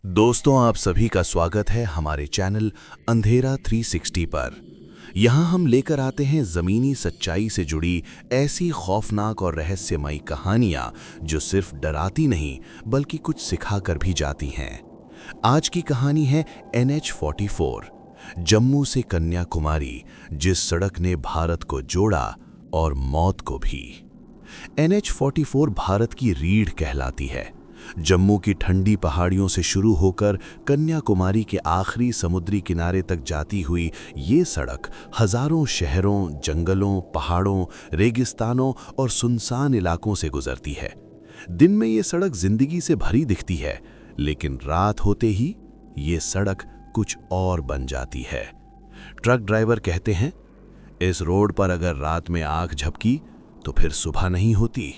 दोस्तों, आप सभी का स्वागत है हमारे चैनल अंधेरा 360 पर। यहाँ हम लेकर आते हैं ज़मीनी सच्चाई से जुड़ी ऐसी खौफनाक और रहस्यमयी कहानियाँ जो सिर्फ डराती नहीं बल्कि कुछ सिखाकर भी जाती हैं। आज की कहानी है NH-44, जम्मू से कन्याकुमारी, जिस सड़क ने भारत को जोड़ा और मौत को भी। NH-44 भारत की रीढ़ कहलाती है। जम्मू की ठंडी पहाड़ियों से शुरू होकर कन्याकुमारी के आखिरी समुद्री किनारे तक जाती हुई ये सड़क हजारों शहरों, जंगलों, पहाड़ों, रेगिस्तानों और सुनसान इलाकों से गुजरती है। दिन में ये सड़क जिंदगी से भरी दिखती है, लेकिन रात होते ही ये सड़क कुछ और बन जाती है। ट्रक ड्राइवर कहते हैं, इस रोड पर अगर रात में आंख झपकी तो फिर सुबह नहीं होती।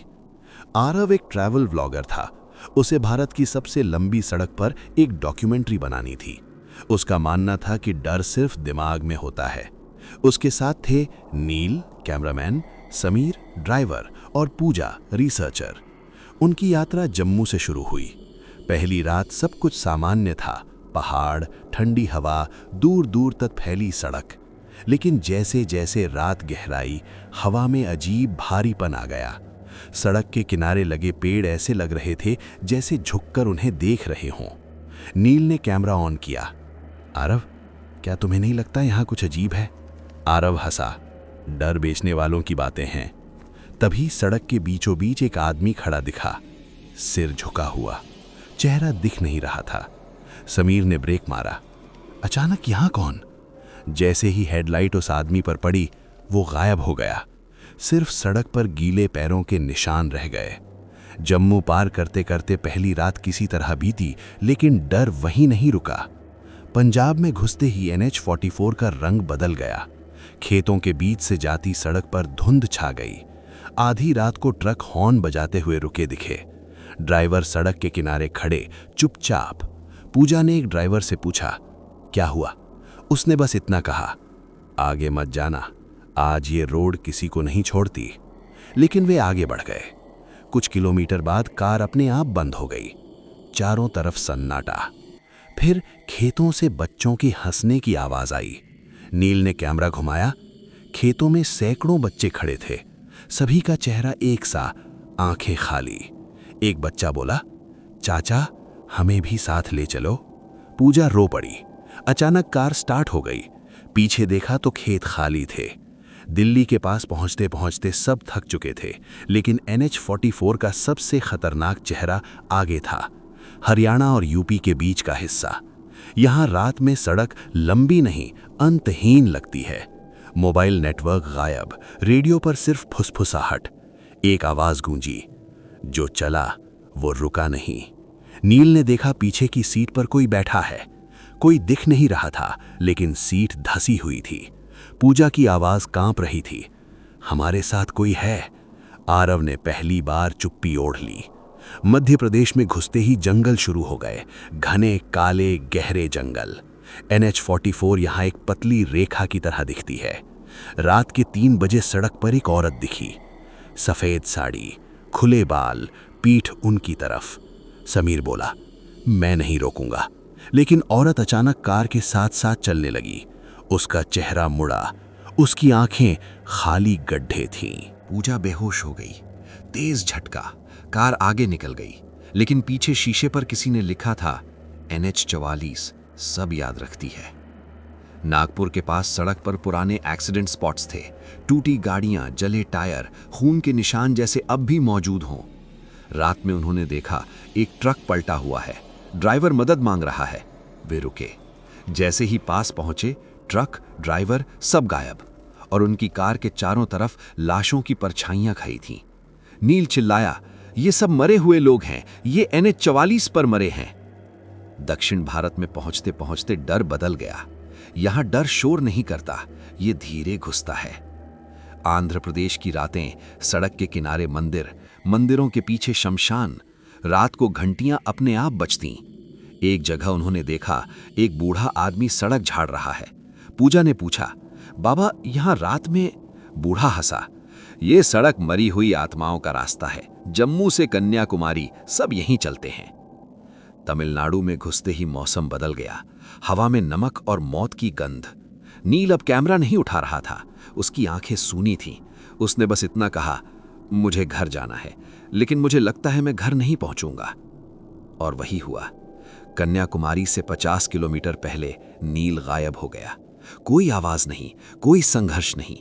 आरव एक ट्रैवल व्लॉगर था। उसे भारत की सबसे लंबी सड़क पर एक डॉक्यूमेंट्री बनानी थी। उसका मानना था कि डर सिर्फ दिमाग में होता है। उसके साथ थे नील कैमरामैन, समीर ड्राइवर और पूजा रिसर्चर। उनकी यात्रा जम्मू से शुरू हुई। पहली रात सब कुछ सामान्य था, पहाड़, ठंडी हवा, दूर दूर तक फैली सड़क। लेकिन जैसे जैसे रात गहराई, हवा में अजीब भारीपन आ गया। सड़क के किनारे लगे पेड़ ऐसे लग रहे थे जैसे झुककर उन्हें देख रहे हों। नील ने कैमरा ऑन किया। आरव, क्या तुम्हें नहीं लगता यहाँ कुछ अजीब है? आरव हंसा। डर बेचने वालों की बातें हैं। तभी सड़क के बीचों बीच एक आदमी खड़ा दिखा, सिर झुका हुआ, चेहरा दिख नहीं रहा था। समीर ने ब्रेक मारा। अचानक यहाँ कौन? जैसे ही हेडलाइट उस आदमी पर पड़ी, वो गायब हो गया। सिर्फ सड़क पर गीले पैरों के निशान रह गए। जम्मू पार करते करते पहली रात किसी तरह बीती, लेकिन डर वहीं नहीं रुका। पंजाब में घुसते ही NH-44 का रंग बदल गया। खेतों के बीच से जाती सड़क पर धुंध छा गई। आधी रात को ट्रक हॉर्न बजाते हुए रुके दिखे। ड्राइवर सड़क के किनारे खड़े चुपचाप। पूजा ने एक ड्राइवर से पूछा, क्या हुआ? उसने बस इतना कहा, आगे मत जाना, आज ये रोड किसी को नहीं छोड़ती। लेकिन वे आगे बढ़ गए। कुछ किलोमीटर बाद कार अपने आप बंद हो गई। चारों तरफ सन्नाटा। फिर खेतों से बच्चों की हंसने की आवाज आई। नील ने कैमरा घुमाया। खेतों में सैकड़ों बच्चे खड़े थे। सभी का चेहरा एक सा, आंखें खाली। एक बच्चा बोला, चाचा, हमें भी साथ ले चलो। पूजा रो पड़ी। अचानक कार स्टार्ट हो गई। पीछे देखा तो खेत खाली थे। दिल्ली के पास पहुंचते पहुंचते सब थक चुके थे, लेकिन NH-44 का सबसे खतरनाक चेहरा आगे था। हरियाणा और यूपी के बीच का हिस्सा। यहाँ रात में सड़क लंबी नहीं, अंतहीन लगती है। मोबाइल नेटवर्क गायब, रेडियो पर सिर्फ फुसफुसाहट। एक आवाज गूंजी, जो चला वो रुका नहीं। नील ने देखा पीछे की सीट पर कोई बैठा है। कोई दिख नहीं रहा था, लेकिन सीट धसी हुई थी। पूजा की आवाज कांप रही थी, हमारे साथ कोई है। आरव ने पहली बार चुप्पी ओढ़ ली। मध्य प्रदेश में घुसते ही जंगल शुरू हो गए, घने काले गहरे जंगल। NH-44 यहाँ एक पतली रेखा की तरह दिखती है। रात के 3 बजे सड़क पर एक औरत दिखी, सफेद साड़ी, खुले बाल, पीठ उनकी तरफ। समीर बोला, मैं नहीं रोकूंगा। लेकिन औरत अचानक कार के साथ साथ चलने लगी। उसका चेहरा मुड़ा, उसकी आंखें खाली गड्ढे थीं। पूजा बेहोश हो गई। तेज झटका, कार आगे निकल गई, लेकिन पीछे शीशे पर किसी ने लिखा था, NH-44 सब याद रखती है। नागपुर के पास सड़क पर पुराने एक्सीडेंट स्पॉट्स थे। टूटी गाड़ियां, जले टायर, खून के निशान जैसे अब भी मौजूद हों। रात में उन्होंने देखा एक ट्रक पलटा हुआ है, ड्राइवर मदद मांग रहा है। वे रुके। जैसे ही पास पहुंचे, ट्रक, ड्राइवर सब गायब, और उनकी कार के चारों तरफ लाशों की परछाइयां खड़ी थीं। नील चिल्लाया, ये सब मरे हुए लोग हैं, ये NH-44 पर मरे हैं। दक्षिण भारत में पहुंचते पहुंचते डर बदल गया। यहां डर शोर नहीं करता, ये धीरे घुसता है। आंध्र प्रदेश की रातें, सड़क के किनारे मंदिर, मंदिरों के पीछे शमशान। रात को घंटियां अपने आप बजतीं। एक जगह उन्होंने देखा एक बूढ़ा आदमी सड़क झाड़ रहा है। पूजा ने पूछा, बाबा यहाँ रात में? बूढ़ा हंसा, ये सड़क मरी हुई आत्माओं का रास्ता है, जम्मू से कन्याकुमारी सब यहीं चलते हैं। तमिलनाडु में घुसते ही मौसम बदल गया। हवा में नमक और मौत की गंध। नील अब कैमरा नहीं उठा रहा था, उसकी आंखें सूनी थीं। उसने बस इतना कहा, मुझे घर जाना है, लेकिन मुझे लगता है मैं घर नहीं पहुंचूंगा। और वही हुआ। कन्याकुमारी से 50 किलोमीटर पहले नील गायब हो गया। कोई आवाज नहीं, कोई संघर्ष नहीं,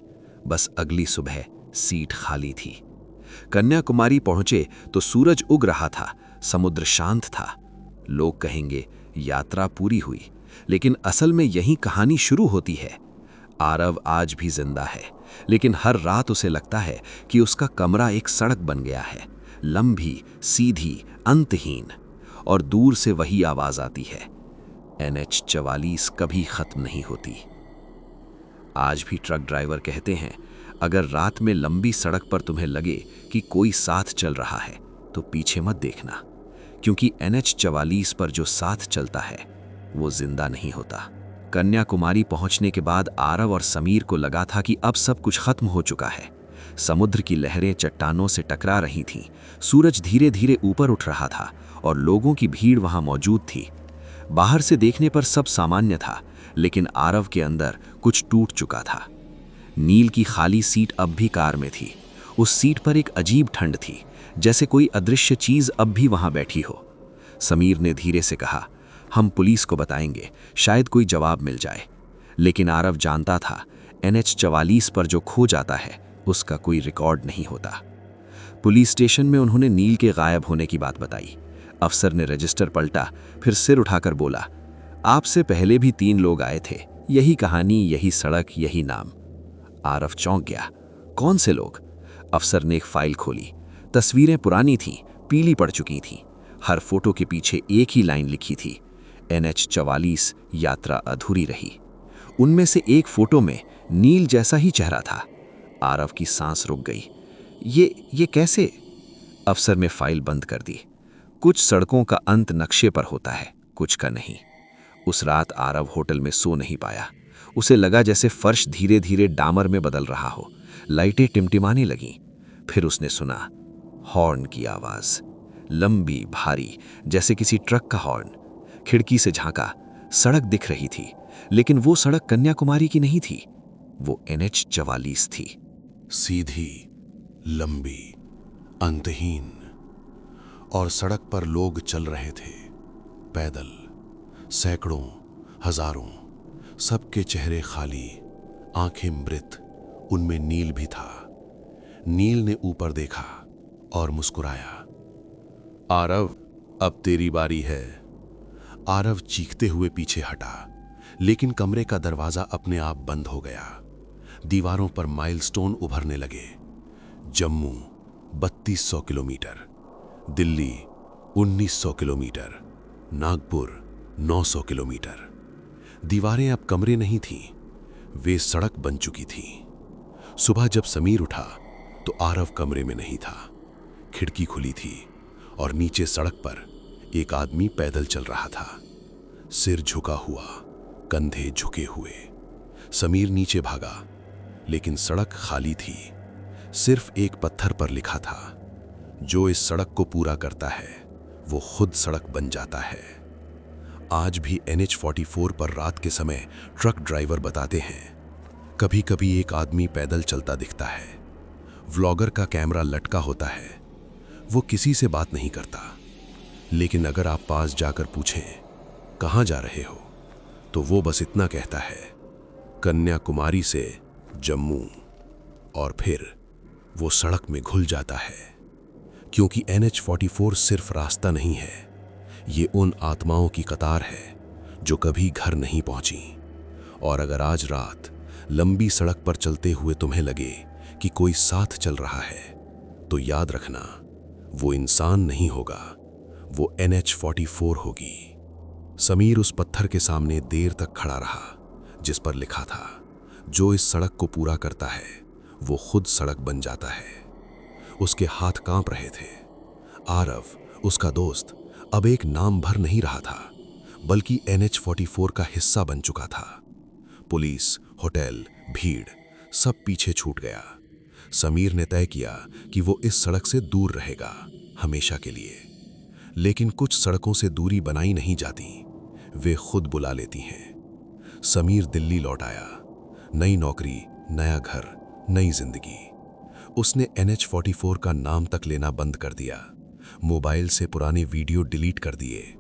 बस अगली सुबह सीट खाली थी। कन्याकुमारी पहुंचे तो सूरज उग रहा था, समुद्र शांत था। लोग कहेंगे यात्रा पूरी हुई, लेकिन असल में यही कहानी शुरू होती है। आरव आज भी जिंदा है, लेकिन हर रात उसे लगता है कि उसका कमरा एक सड़क बन गया है, लंबी, सीधी, अंतहीन। और दूर से वही आवाज आती है, NH-44 कभी खत्म नहीं होती। आज भी ट्रक ड्राइवर कहते हैं, अगर रात में लंबी सड़क पर तुम्हें लगे कि कोई साथ चल रहा है तो पीछे मत देखना, क्योंकि NH-44 पर जो साथ चलता है वो जिंदा नहीं होता। कन्याकुमारी पहुंचने के बाद आरव और समीर को लगा था कि अब सब कुछ खत्म हो चुका है। समुद्र की लहरें चट्टानों से टकरा रही थीं, सूरज धीरे धीरे ऊपर उठ रहा था और लोगों की भीड़ वहां मौजूद थी। बाहर से देखने पर सब सामान्य था, लेकिन आरव के अंदर कुछ टूट चुका था। नील की खाली सीट अब भी कार में थी। उस सीट पर एक अजीब ठंड थी, जैसे कोई अदृश्य चीज अब भी वहां बैठी हो। समीर ने धीरे से कहा, हम पुलिस को बताएंगे, शायद कोई जवाब मिल जाए। लेकिन आरव जानता था, NH-44 पर जो खो जाता है उसका कोई रिकॉर्ड नहीं होता। पुलिस स्टेशन में उन्होंने नील के गायब होने की बात बताई। अफसर ने रजिस्टर पलटा, फिर सिर उठाकर बोला, आपसे पहले भी 3 लोग आए थे, यही कहानी, यही सड़क, यही नाम। आरव चौंक गया, कौन से लोग? अफसर ने एक फाइल खोली। तस्वीरें पुरानी थीं, पीली पड़ चुकी थीं। हर फोटो के पीछे एक ही लाइन लिखी थी, NH-44 यात्रा अधूरी रही। उनमें से एक फोटो में नील जैसा ही चेहरा था। आरव की सांस रुक गई। ये कैसे? अफसर ने फाइल बंद कर दी। कुछ सड़कों का अंत नक्शे पर होता है, कुछ का नहीं। उस रात आरव होटल में सो नहीं पाया। उसे लगा जैसे फर्श धीरे धीरे डामर में बदल रहा हो। लाइटें टिमटिमाने लगीं। फिर उसने सुना हॉर्न की आवाज, लंबी, भारी, जैसे किसी ट्रक का हॉर्न। खिड़की से झांका, सड़क दिख रही थी, लेकिन वो सड़क कन्याकुमारी की नहीं थी, वो NH-44 थी। सीधी, लंबी, अंतहीन, और सड़क पर लोग चल रहे थे, पैदल, सैकड़ों, हजारों, सबके चेहरे खाली, आंखें मृत। उनमें नील भी था। नील ने ऊपर देखा और मुस्कुराया। आरव, अब तेरी बारी है। आरव चीखते हुए पीछे हटा, लेकिन कमरे का दरवाजा अपने आप बंद हो गया। दीवारों पर माइलस्टोन उभरने लगे। Jammu 3200 kilometre, Delhi 1900 kilometre, Nagpur 900 kilometre. दीवारें अब कमरे नहीं थीं, वे सड़क बन चुकी थीं। सुबह जब समीर उठा तो आरव कमरे में नहीं था। खिड़की खुली थी और नीचे सड़क पर एक आदमी पैदल चल रहा था, सिर झुका हुआ, कंधे झुके हुए। समीर नीचे भागा, लेकिन सड़क खाली थी। सिर्फ एक पत्थर पर लिखा था, जो इस सड़क को पूरा करता है वो खुद सड़क बन जाता है। आज भी NH-44 पर रात के समय ट्रक ड्राइवर बताते हैं, कभी कभी एक आदमी पैदल चलता दिखता है। व्लॉगर का कैमरा लटका होता है। वो किसी से बात नहीं करता, लेकिन अगर आप पास जाकर पूछें कहाँ जा रहे हो, तो वो बस इतना कहता है, कन्याकुमारी से जम्मू। और फिर वो सड़क में घुल जाता है, क्योंकि NH-44 सिर्फ रास्ता नहीं है, ये उन आत्माओं की कतार है जो कभी घर नहीं पहुंची। और अगर आज रात लंबी सड़क पर चलते हुए तुम्हें लगे कि कोई साथ चल रहा है, तो याद रखना, वो इंसान नहीं होगा, वो NH-44 होगी। समीर उस पत्थर के सामने देर तक खड़ा रहा जिस पर लिखा था, जो इस सड़क को पूरा करता है वो खुद सड़क बन जाता है। उसके हाथ कांप रहे थे। आरव, उसका दोस्त, अब एक नाम भर नहीं रहा था, बल्कि NH-44 का हिस्सा बन चुका था। पुलिस, होटल, भीड़, सब पीछे छूट गया। समीर ने तय किया कि वो इस सड़क से दूर रहेगा, हमेशा के लिए। लेकिन कुछ सड़कों से दूरी बनाई नहीं जाती, वे खुद बुला लेती हैं। समीर दिल्ली लौट आया। नई नौकरी, नया घर, नई जिंदगी। उसने NH-44 का नाम तक लेना बंद कर दिया। मोबाइल से पुराने वीडियो डिलीट कर दिए,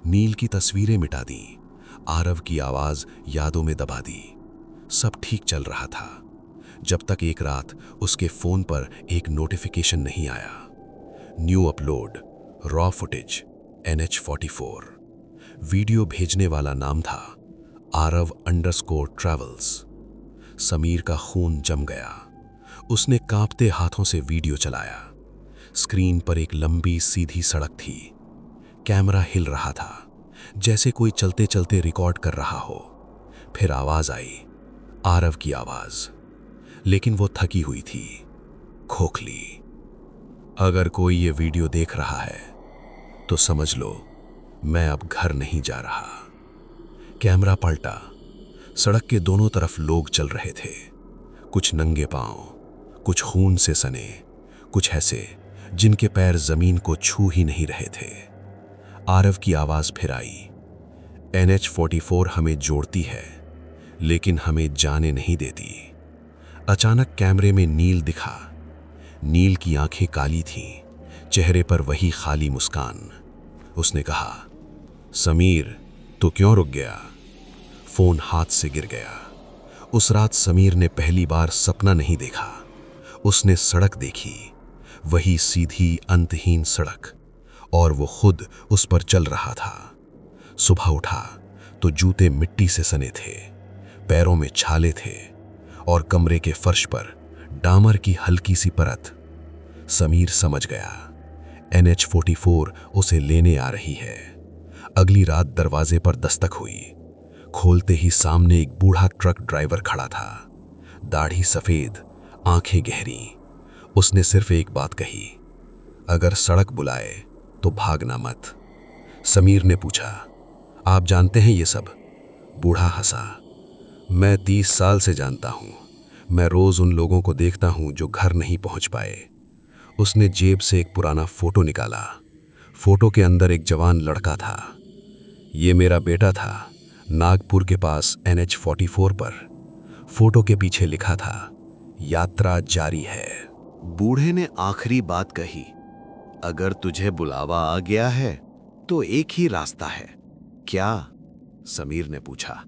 नील की तस्वीरें मिटा दी, आरव की आवाज यादों में दबा दी। सब ठीक चल रहा था, जब तक एक रात उसके फोन पर एक नोटिफिकेशन नहीं आया। New upload, raw footage, NH-44। Video भेजने वाला नाम था आरव_ट्रैवल्स। समीर का खून जम गया। उसने कांपते हाथों से वीडियो चलाया। स्क्रीन पर एक लंबी सीधी सड़क थी। कैमरा हिल रहा था, जैसे कोई चलते चलते रिकॉर्ड कर रहा हो। फिर आवाज आई, आरव की आवाज, लेकिन वो थकी हुई थी, खोखली। अगर कोई ये वीडियो देख रहा है तो समझ लो मैं अब घर नहीं जा रहा। कैमरा पलटा। सड़क के दोनों तरफ लोग चल रहे थे, कुछ नंगे पांव, कुछ खून से सने, कुछ ऐसे जिनके पैर जमीन को छू ही नहीं रहे थे। आरव की आवाज फिर आई, NH-44 हमें जोड़ती है लेकिन हमें जाने नहीं देती। अचानक कैमरे में नील दिखा। नील की आंखें काली थीं, चेहरे पर वही खाली मुस्कान। उसने कहा, समीर तू क्यों रुक गया? फोन हाथ से गिर गया। उस रात समीर ने पहली बार सपना नहीं देखा, उसने सड़क देखी, वही सीधी अंतहीन सड़क, और वो खुद उस पर चल रहा था। सुबह उठा तो जूते मिट्टी से सने थे, पैरों में छाले थे और कमरे के फर्श पर डामर की हल्की सी परत। समीर समझ गया, NH-44 उसे लेने आ रही है। अगली रात दरवाजे पर दस्तक हुई। खोलते ही सामने एक बूढ़ा ट्रक ड्राइवर खड़ा था, दाढ़ी सफेद, आंखें गहरी। उसने सिर्फ एक बात कही, अगर सड़क बुलाए तो भागना मत। समीर ने पूछा, आप जानते हैं ये सब? बूढ़ा हंसा, मैं 30 साल से जानता हूं। मैं रोज उन लोगों को देखता हूं जो घर नहीं पहुंच पाए। उसने जेब से एक पुराना फोटो निकाला। फोटो के अंदर एक जवान लड़का था। ये मेरा बेटा था, नागपुर के पास NH-44 पर। फोटो के पीछे लिखा था, यात्रा जारी है। बूढ़े ने आखिरी बात कही, अगर तुझे बुलावा आ गया है तो एक ही रास्ता है। क्या? समीर ने पूछा।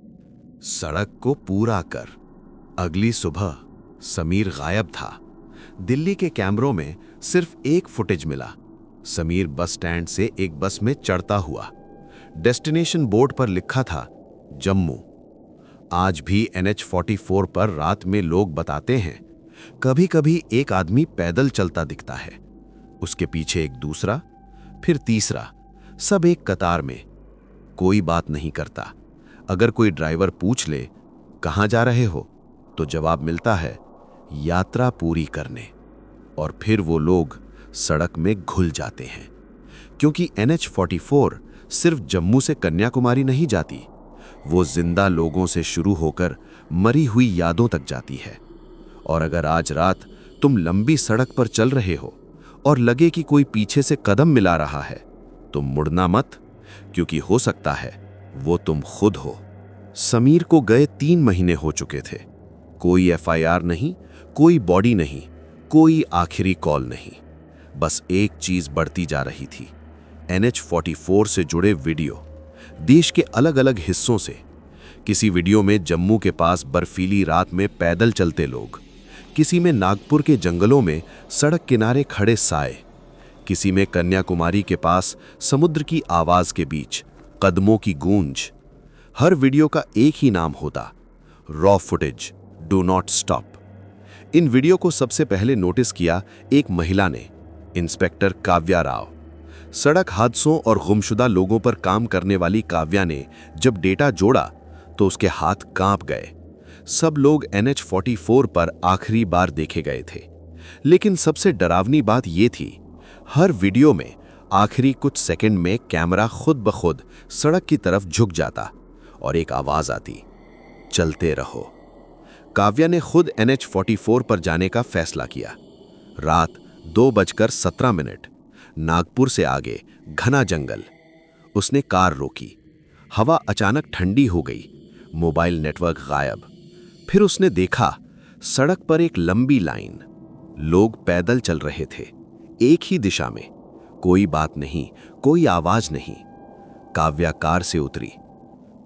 सड़क को पूरा कर। अगली सुबह समीर गायब था। दिल्ली के कैमरों में सिर्फ एक फुटेज मिला। समीर बस स्टैंड से एक बस में चढ़ता हुआ। डेस्टिनेशन बोर्ड पर लिखा था जम्मू। आज भी NH-44 पर रात में लोग बताते हैं, कभी कभी एक आदमी पैदल चलता दिखता है, उसके पीछे एक दूसरा, फिर तीसरा, सब एक कतार में। कोई बात नहीं करता। अगर कोई ड्राइवर पूछ ले कहां जा रहे हो, तो जवाब मिलता है यात्रा पूरी करने। और फिर वो लोग सड़क में घुल जाते हैं, क्योंकि NH-44 सिर्फ जम्मू से कन्याकुमारी नहीं जाती, वो जिंदा लोगों से शुरू होकर मरी हुई यादों तक जाती है। और अगर आज रात तुम लंबी सड़क पर चल रहे हो और लगे कि कोई पीछे से कदम मिला रहा है, तो मुड़ना मत, क्योंकि हो सकता है वो तुम खुद हो। समीर को गए 3 महीने हो चुके थे। कोई FIR नहीं, कोई बॉडी नहीं, कोई आखिरी कॉल नहीं। बस एक चीज बढ़ती जा रही थी, NH-44 से जुड़े वीडियो, देश के अलग अलग हिस्सों से। किसी वीडियो में जम्मू के पास बर्फीली रात में पैदल चलते लोग, किसी में नागपुर के जंगलों में सड़क किनारे खड़े साए, किसी में कन्याकुमारी के पास समुद्र की आवाज के बीच कदमों की गूंज। हर वीडियो का एक ही नाम होता, raw footage, do not stop. In video को सबसे पहले नोटिस किया एक महिला ने, इंस्पेक्टर काव्या राव। सड़क हादसों और गुमशुदा लोगों पर काम करने वाली काव्या ने जब डेटा जोड़ा तो उसके हाथ कांप गए। सब लोग NH-44 पर आखिरी बार देखे गए थे, लेकिन सबसे डरावनी बात यह थी, हर वीडियो में आखिरी कुछ सेकंड में कैमरा खुद ब खुद सड़क की तरफ झुक जाता और एक आवाज आती, चलते रहो। काव्या ने खुद NH-44 पर जाने का फैसला किया। रात 2:17 नागपुर से आगे घना जंगल। उसने कार रोकी। हवा अचानक ठंडी हो गई। मोबाइल नेटवर्क गायब। फिर उसने देखा, सड़क पर एक लंबी लाइन। लोग पैदल चल रहे थे, एक ही दिशा में। कोई बात नहीं, कोई आवाज नहीं। काव्या कार से उतरी।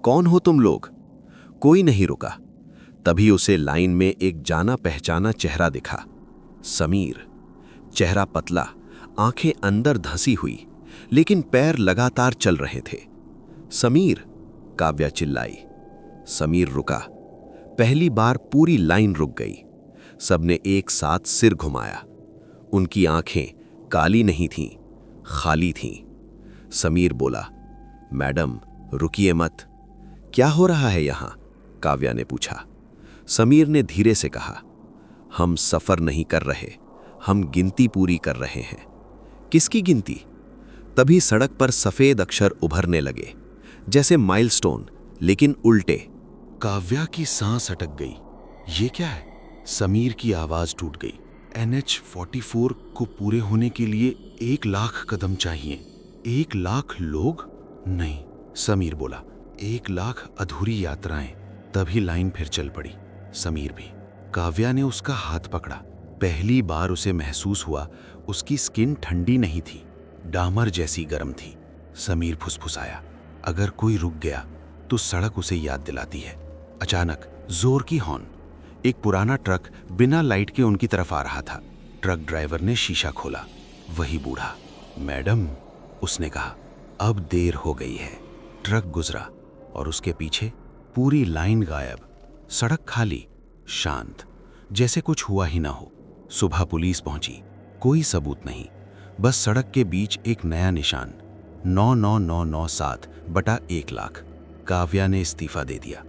कौन हो तुम लोग? कोई नहीं रुका। तभी उसे लाइन में एक जाना पहचाना चेहरा दिखा। समीर। चेहरा पतला, आंखें अंदर धंसी हुई, लेकिन पैर लगातार चल रहे थे। समीर, काव्या चिल्लाई। समीर रुका। पहली बार पूरी लाइन रुक गई। सबने एक साथ सिर घुमाया। उनकी आंखें काली नहीं थीं, खाली थीं। समीर बोला, मैडम रुकिए मत। क्या हो रहा है यहां? काव्या ने पूछा। समीर ने धीरे से कहा, हम सफर नहीं कर रहे, हम गिनती पूरी कर रहे हैं। किसकी गिनती? तभी सड़क पर सफेद अक्षर उभरने लगे, जैसे माइलस्टोन, लेकिन उल्टे। काव्या की सांस अटक गई। ये क्या है? समीर की आवाज टूट गई। NH-44 को पूरे होने के लिए 1 लाख कदम चाहिए। 1 लाख लोग? नहीं, समीर बोला, 1 लाख अधूरी यात्राएं। तभी लाइन फिर चल पड़ी। समीर भी। काव्या ने उसका हाथ पकड़ा। पहली बार उसे महसूस हुआ, उसकी स्किन ठंडी नहीं थी, डामर जैसी गर्म थी। समीर फुसफुसाया, अगर कोई रुक गया तो सड़क उसे याद दिलाती है। अचानक जोर की हॉर्न। एक पुराना ट्रक बिना लाइट के उनकी तरफ आ रहा था। ट्रक ड्राइवर ने शीशा खोला। वही बूढ़ा। मैडम, उसने कहा, अब देर हो गई है। ट्रक गुजरा और उसके पीछे पूरी लाइन गायब। सड़क खाली, शांत, जैसे कुछ हुआ ही ना हो। सुबह पुलिस पहुंची। कोई सबूत नहीं, बस सड़क के बीच एक नया निशान, 99997/1 लाख। काव्या ने इस्तीफा दे दिया,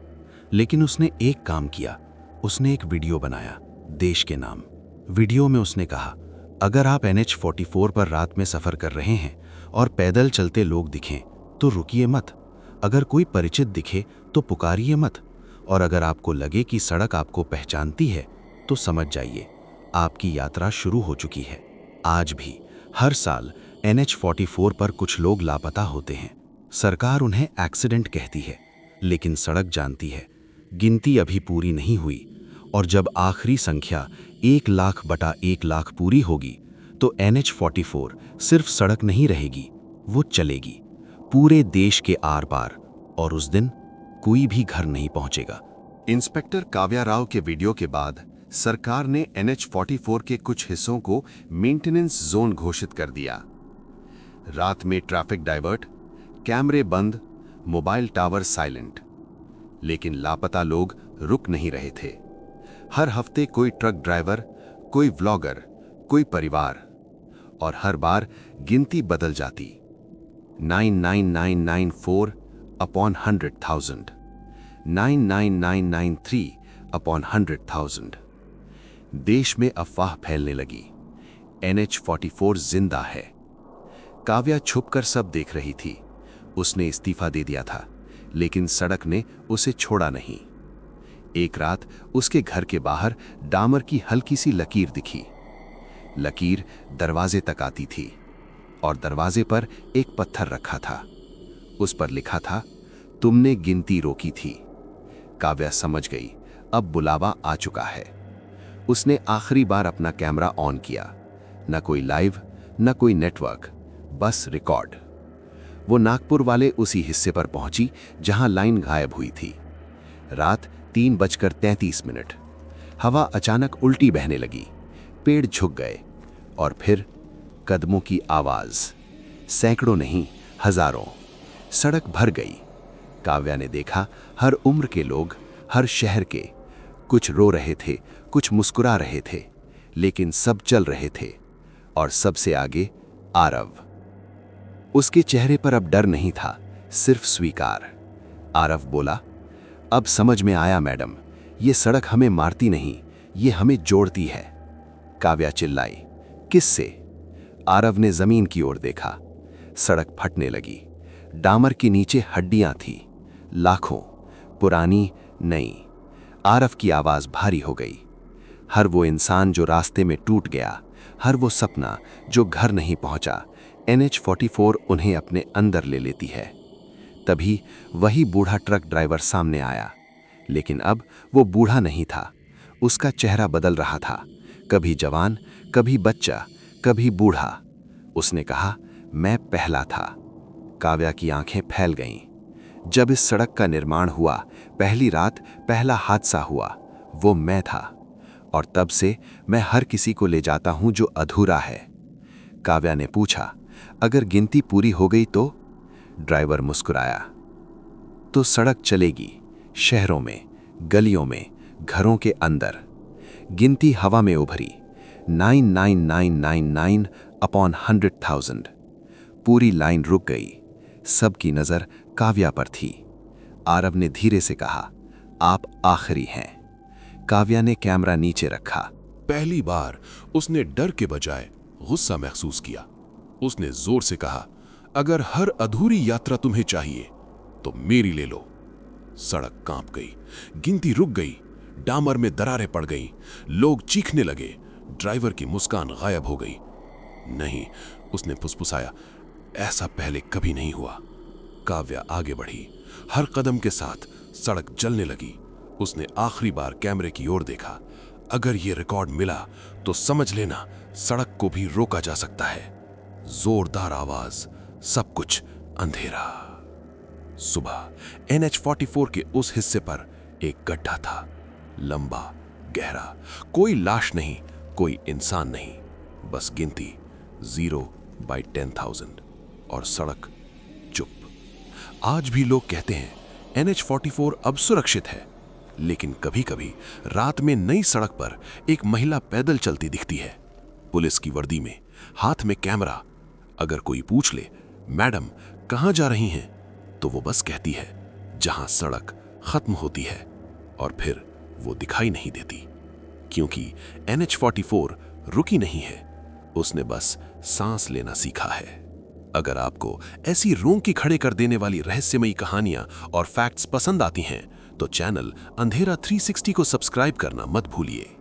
लेकिन उसने एक काम किया। उसने एक वीडियो बनाया, देश के नाम। वीडियो में उसने कहा, अगर आप NH-44 पर रात में सफर कर रहे हैं और पैदल चलते लोग दिखें तो रुकिए मत। अगर कोई परिचित दिखे तो पुकारिए मत। और अगर आपको लगे कि सड़क आपको पहचानती है तो समझ जाइए, आपकी यात्रा शुरू हो चुकी है। आज भी हर साल NH-44 पर कुछ लोग लापता होते हैं। सरकार उन्हें एक्सीडेंट कहती है, लेकिन सड़क जानती है, गिनती अभी पूरी नहीं हुई। और जब आखिरी संख्या 1 लाख/1 लाख पूरी होगी तो NH-44 सिर्फ सड़क नहीं रहेगी, वो चलेगी पूरे देश के आर पार। और उस दिन कोई भी घर नहीं पहुंचेगा। इंस्पेक्टर काव्या राव के वीडियो के बाद सरकार ने NH-44 के कुछ हिस्सों को मेंटेनेंस जोन घोषित कर दिया। रात में ट्रैफिक डाइवर्ट, कैमरे बंद, मोबाइल टावर साइलेंट। लेकिन लापता लोग रुक नहीं रहे थे। हर हफ्ते कोई ट्रक ड्राइवर, कोई व्लॉगर, कोई परिवार, और हर बार गिनती बदल जाती। 99994/100,000, 99993/100,000। देश में अफवाह फैलने लगी, NH-44 जिंदा है। काव्या छुपकर सब देख रही थी। उसने इस्तीफा दे दिया था, लेकिन सड़क ने उसे छोड़ा नहीं। एक रात उसके घर के बाहर डामर की हल्की सी लकीर दिखी। लकीर दरवाजे तक आती थी और दरवाजे पर एक पत्थर रखा था। उस पर लिखा था, तुमने गिनती रोकी थी। काव्या समझ गई, अब बुलावा आ चुका है। उसने आखिरी बार अपना कैमरा ऑन किया। न कोई लाइव, न कोई नेटवर्क, बस रिकॉर्ड। वो नागपुर वाले उसी हिस्से पर पहुंची जहां लाइन गायब हुई थी। रात 3:33। हवा अचानक उल्टी बहने लगी। पेड़ झुक गए और फिर कदमों की आवाज। सैकड़ों नहीं, हजारों। सड़क भर गई। काव्या ने देखा, हर उम्र के लोग, हर शहर के। कुछ रो रहे थे, कुछ मुस्कुरा रहे थे, लेकिन सब चल रहे थे। और सबसे आगे आरव। उसके चेहरे पर अब डर नहीं था, सिर्फ स्वीकार। आरव बोला, अब समझ में आया मैडम, ये सड़क हमें मारती नहीं, ये हमें जोड़ती है। काव्या चिल्लाई, किससे? आरव ने जमीन की ओर देखा। सड़क फटने लगी। डामर के नीचे हड्डियां थी, लाखों, पुरानी, नई। आरव की आवाज भारी हो गई। हर वो इंसान जो रास्ते में टूट गया, हर वो सपना जो घर नहीं पहुंचा, NH-44 उन्हें अपने अंदर ले लेती है। तभी वही बूढ़ा ट्रक ड्राइवर सामने आया, लेकिन अब वो बूढ़ा नहीं था। उसका चेहरा बदल रहा था, कभी जवान, कभी बच्चा, कभी बूढ़ा। उसने कहा, मैं पहला था। काव्या की आंखें फैल गईं। जब इस सड़क का निर्माण हुआ, पहली रात पहला हादसा हुआ, वो मैं था। और तब से मैं हर किसी को ले जाता हूं जो अधूरा है। काव्या ने पूछा, अगर गिनती पूरी हो गई तो? ड्राइवर मुस्कुराया, तो सड़क चलेगी, शहरों में, गलियों में, घरों के अंदर। गिनती हवा में उभरी, 99999 अपॉन 100,000। पूरी लाइन रुक गई। सबकी नजर काव्या पर थी। आरव ने धीरे से कहा, आप आखिरी हैं। काव्या ने कैमरा नीचे रखा। पहली बार उसने डर के बजाय गुस्सा महसूस किया। उसने जोर से कहा, अगर हर अधूरी यात्रा तुम्हें चाहिए तो मेरी ले लो। सड़क कांप गई, गिनती रुक गई, डामर में दरारें पड़ गईं, लोग चीखने लगे, ड्राइवर की मुस्कान गायब हो गई। नहीं, उसने फुसफुसाया, ऐसा पहले कभी नहीं हुआ। काव्या आगे बढ़ी, हर कदम के साथ सड़क जलने लगी। उसने आखिरी बार कैमरे की ओर देखा। अगर ये रिकॉर्ड मिला तो समझ लेना सड़क को भी रोका जा सकता है। जोरदार आवाज, सब कुछ अंधेरा। सुबह NH-44 के उस हिस्से पर एक गड्ढा था, लंबा, गहरा। कोई लाश नहीं, कोई इंसान नहीं, बस गिनती 0/10,000 और सड़क चुप। आज भी लोग कहते हैं NH-44 अब सुरक्षित है, लेकिन कभी-कभी रात में नई सड़क पर एक महिला पैदल चलती दिखती है, पुलिस की वर्दी में, हाथ में कैमरा। अगर कोई पूछ ले, मैडम कहां जा रही हैं, तो वो बस कहती है, जहां सड़क खत्म होती है, और फिर वो दिखाई नहीं देती, क्योंकि NH-44 रुकी नहीं है, उसने बस सांस लेना सीखा है। अगर आपको ऐसी रोंकी खड़े कर देने वाली रहस्यमयी कहानियां और फैक्ट्स पसंद आती हैं, तो चैनल अंधेरा 360 को सब्सक्राइब करना मत भूलिए।